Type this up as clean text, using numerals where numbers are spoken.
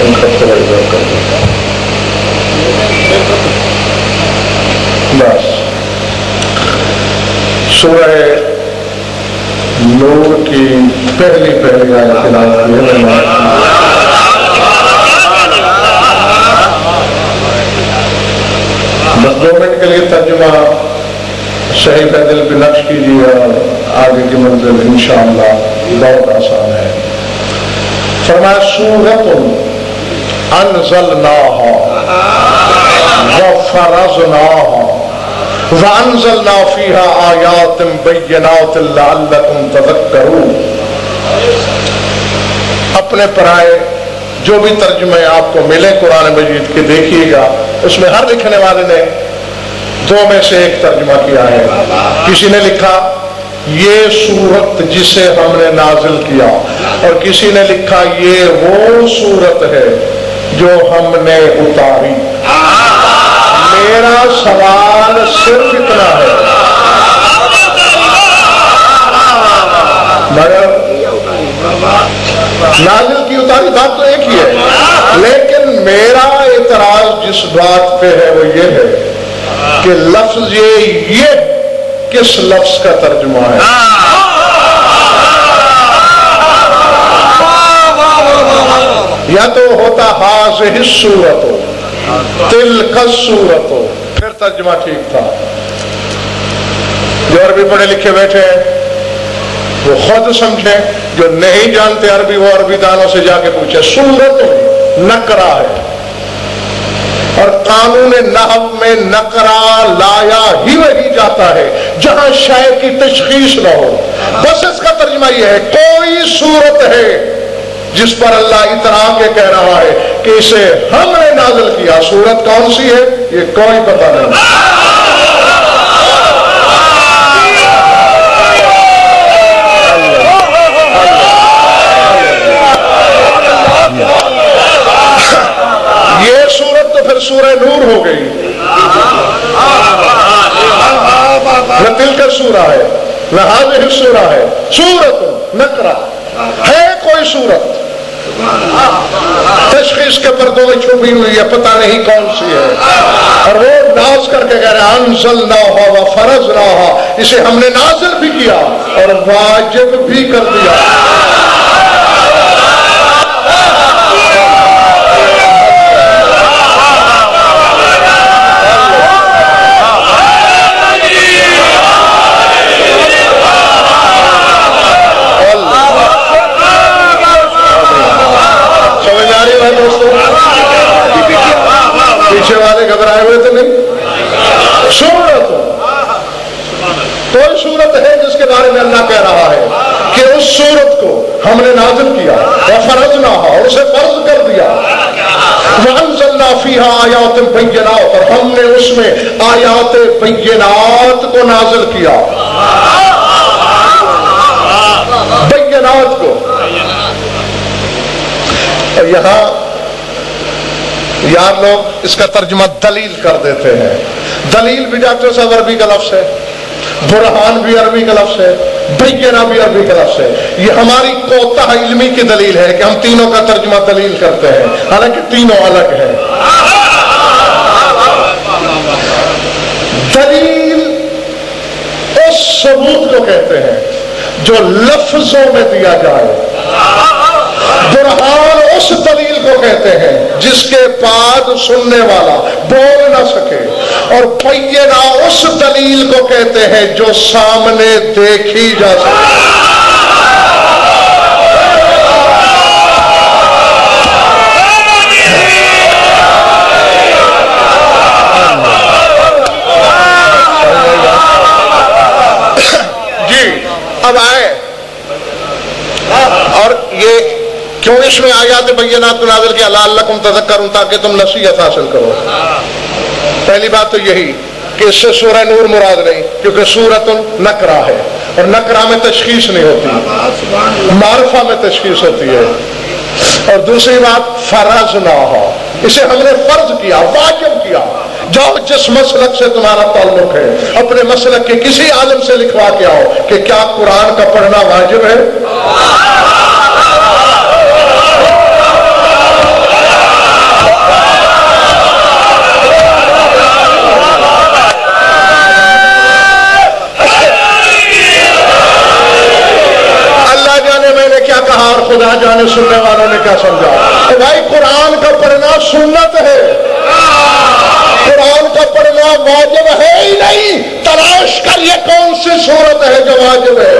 ان کا توجہ کر دیتا ہوں. بس سورہ نور کی پہلی آیت تلاوت کی ہے. بس 2 منٹ کے لیے ترجمہ صحیح دل پہ نقش کیجیے اور آگے کی منزل انشاءاللہ بہت آسان ہے. فرمایا سورۃ انزلناہا وفرضناہا وانزلنا فیہا آیات بینات لعلکم تذکرون. اپنے پرائے جو بھی ترجمے آپ کو ملے قرآن مجید کے دیکھیے گا, اس میں ہر لکھنے والے نے 2 میں سے ایک ترجمہ کیا ہے. کسی نے لکھا یہ سورت جسے ہم نے نازل کیا, اور کسی نے لکھا یہ وہ سورت ہے جو ہم نے اتاری. میرا سوال صرف اتنا ہے, مگر نازل کی اتاری بات تو ایک ہی ہے, لیکن میرا اعتراض جس بات پہ ہے وہ یہ ہے کہ لفظ یہ کس لفظ کا ترجمہ ہے. یا تو ہوتا ہاذہ السورۃ تلک السورۃ, پھر ترجمہ ٹھیک تھا. جو عربی پڑھے لکھے بیٹھے ہیں وہ خود سمجھیں, جو نہیں جانتے عربی وہ عربی دانوں سے جا کے پوچھے. سورت نکرہ ہے, اور قانون نحو میں نکرہ لایا ہی وہی جاتا ہے جہاں شے کی تشخیص نہ ہو. بس اس کا ترجمہ یہ ہے کوئی صورت ہے جس پر اللہ اترا کے کہہ رہا ہے کہ اسے ہم نے نازل کیا. صورت کون سی ہے یہ کوئی پتہ نہیں. یہ سورت تو پھر سورہ نور ہو گئی, نہ تلک سورہ ہے نہ ہاذہ سورہ ہے. سورت نکرہ ہے, کوئی صورت تشخیص کے پردوں میں چھپی ہوئی ہے, پتہ نہیں کون سی ہے. اور وہ ناز کر کے کہہ رہے انزلناہا وفرضناہا, اسے ہم نے نازل بھی کیا اور واجب بھی کر دیا. پیچھے والے گھبرائے ہوئے تو نہیں. سورت کوئی صورت ہے جس کے بارے میں اللہ کہہ رہا ہے کہ اس صورت کو ہم نے نازل کیا وفرضناہا, اور اسے فرض کر دیا. وانزلنا فیہا آیات بینات, اور ہم نے اس میں آیات بینات کو نازل کیا. بینات کو. اور یہاں یار لوگ اس کا ترجمہ دلیل کر دیتے ہیں. دلیل بھی ڈاکٹر صاحب عربی کا لفظ ہے, برہان بھی عربی کا لفظ ہے, بینہ بھی عربی کا لفظ ہے. یہ ہماری کوتاہ علمی کی دلیل ہے کہ ہم تینوں کا ترجمہ دلیل کرتے ہیں, حالانکہ تینوں الگ ہیں. دلیل اس ثبوت کو کہتے ہیں جو لفظوں میں دیا جائے. برہان اس دلیل کو کہتے ہیں جس کے بعد سننے والا بول نہ سکے. اور بینہ اس دلیل کو کہتے ہیں جو سامنے دیکھی جا سکے. جی اب آئے, اور یہ کیوں اس میں آیات بینات کو نازل کیا؟ لعلکم تذکرون, تاکہ تم نصیحت حاصل کرو. پہلی بات تو یہی کہ اس سے سورہ نور مراد نہیں, کیونکہ سورۃ نکرہ ہے, اور نکرہ میں تشخیص نہیں ہوتی, معرفہ میں تشخیص ہوتی ہے. اور دوسری بات فرضناہا, اسے ہم نے فرض کیا, واجب کیا. جاؤ جس مسلک سے تمہارا تعلق ہے اپنے مسلک کے کسی عالم سے لکھوا کے آؤ کہ کیا قرآن کا پڑھنا واجب ہے. کیا سمجھا؟ تو بھائی قرآن کا پڑھنا سنت ہے، قرآن کا پڑھنا واجب ہے ہی نہیں، تلاش کر یہ کون سی صورت ہے جو واجب ہے۔